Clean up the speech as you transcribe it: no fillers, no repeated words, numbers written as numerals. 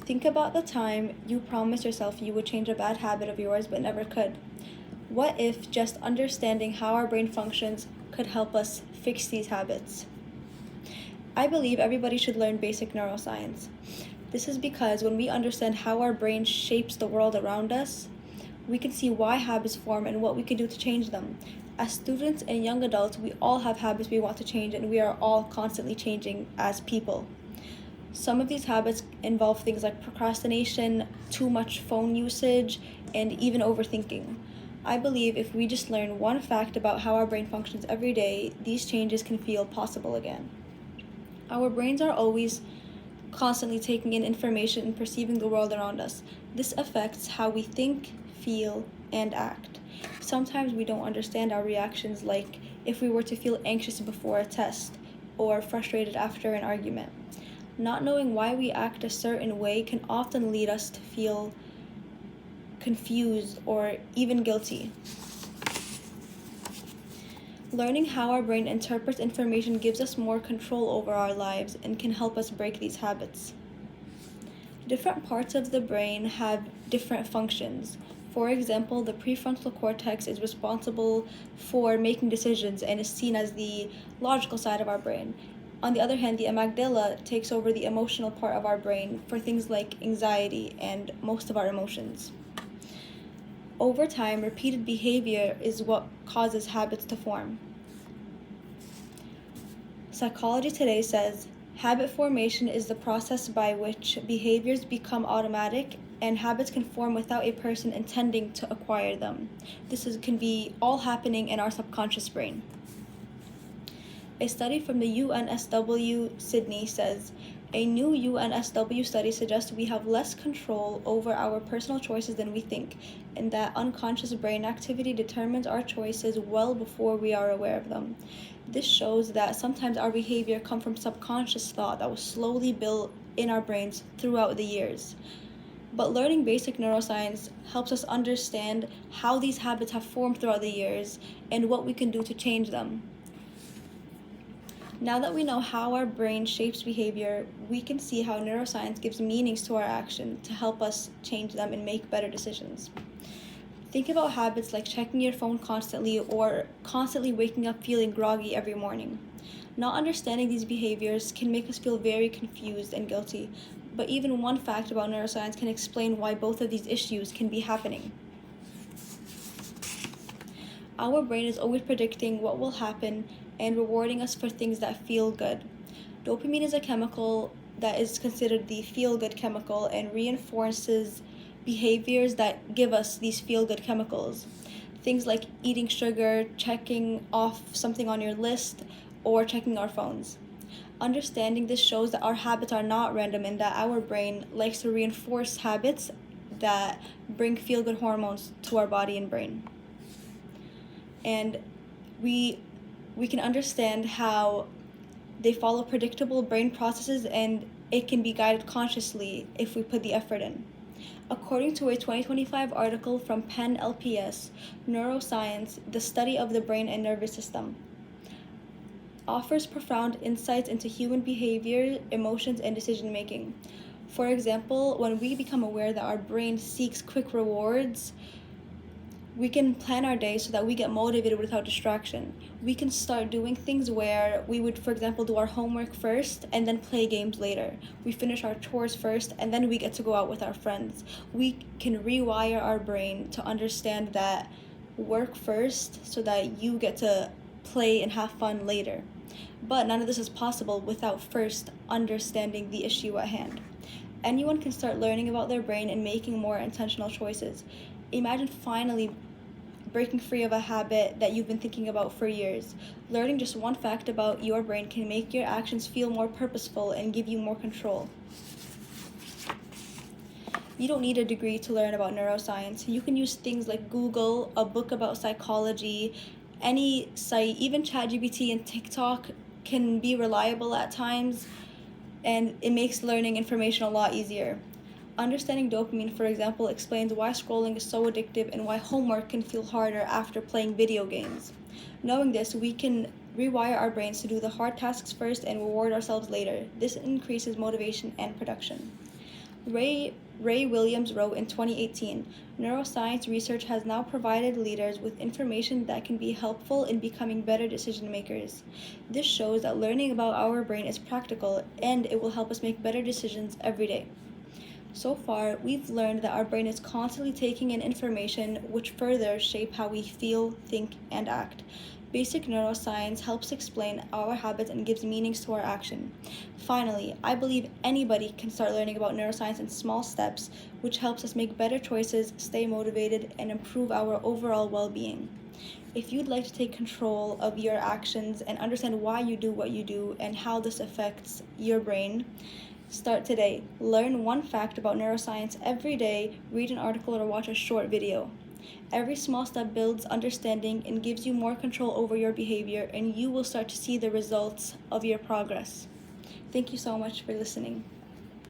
Think about the time you promised yourself you would change a bad habit of yours but never could. What if just understanding how our brain functions could help us fix these habits? I believe everybody should learn basic neuroscience. This is because when we understand how our brain shapes the world around us, we can see why habits form and what we can do to change them. As students and young adults, we all have habits we want to change, and we are all constantly changing as people. Some of these habits involve things like procrastination, too much phone usage, and even overthinking. I believe if we just learn one fact about how our brain functions every day, these changes can feel possible again. Our brains are always constantly taking in information and perceiving the world around us. This affects how we think, feel, and act. Sometimes we don't understand our reactions, like if we were to feel anxious before a test or frustrated after an argument. Not knowing why we act a certain way can often lead us to feel confused or even guilty. Learning how our brain interprets information gives us more control over our lives and can help us break these habits. Different parts of the brain have different functions. For example, the prefrontal cortex is responsible for making decisions and is seen as the logical side of our brain. On the other hand, the amygdala takes over the emotional part of our brain for things like anxiety and most of our emotions. Over time, repeated behavior is what causes habits to form. Psychology Today says, habit formation is the process by which behaviors become automatic and habits can form without a person intending to acquire them. Can be all happening in our subconscious brain. A study from the UNSW Sydney says, a new UNSW study suggests we have less control over our personal choices than we think, and that unconscious brain activity determines our choices well before we are aware of them. This shows that sometimes our behavior comes from subconscious thought that was slowly built in our brains throughout the years. But learning basic neuroscience helps us understand how these habits have formed throughout the years and what we can do to change them. Now that we know how our brain shapes behavior, we can see how neuroscience gives meanings to our action to help us change them and make better decisions. Think about habits like checking your phone constantly or constantly waking up feeling groggy every morning. Not understanding these behaviors can make us feel very confused and guilty, but even one fact about neuroscience can explain why both of these issues can be happening. Our brain is always predicting what will happen and rewarding us for things that feel good. Dopamine is a chemical that is considered the feel-good chemical and reinforces behaviors that give us these feel-good chemicals. Things like eating sugar, checking off something on your list, or checking our phones. Understanding this shows that our habits are not random and that our brain likes to reinforce habits that bring feel-good hormones to our body and brain. And we can understand how they follow predictable brain processes and it can be guided consciously if we put the effort in. According to a 2025 article from Penn LPS, Neuroscience, the study of the brain and nervous system, offers profound insights into human behavior, emotions, and decision-making. For example, when we become aware that our brain seeks quick rewards, we can plan our day so that we get motivated without distraction. We can start doing things where we would, for example, do our homework first and then play games later. We finish our chores first and then we get to go out with our friends. We can rewire our brain to understand that work first so that you get to play and have fun later. But none of this is possible without first understanding the issue at hand. Anyone can start learning about their brain and making more intentional choices. Imagine finally breaking free of a habit that you've been thinking about for years. Learning just one fact about your brain can make your actions feel more purposeful and give you more control. You don't need a degree to learn about neuroscience. You can use things like Google, a book about psychology, any site, even ChatGPT and TikTok can be reliable at times, and it makes learning information a lot easier. Understanding dopamine, for example, explains why scrolling is so addictive and why homework can feel harder after playing video games. Knowing this, we can rewire our brains to do the hard tasks first and reward ourselves later. This increases motivation and production. Ray Williams wrote in 2018, neuroscience research has now provided leaders with information that can be helpful in becoming better decision makers. This shows that learning about our brain is practical and it will help us make better decisions every day. So far, we've learned that our brain is constantly taking in information which further shape how we feel, think, and act. Basic neuroscience helps explain our habits and gives meanings to our action. Finally, I believe anybody can start learning about neuroscience in small steps, which helps us make better choices, stay motivated, and improve our overall well-being. If you'd like to take control of your actions and understand why you do what you do and how this affects your brain, start today. Learn one fact about neuroscience every day, read an article, or watch a short video. Every small step builds understanding and gives you more control over your behavior, and you will start to see the results of your progress. Thank you so much for listening.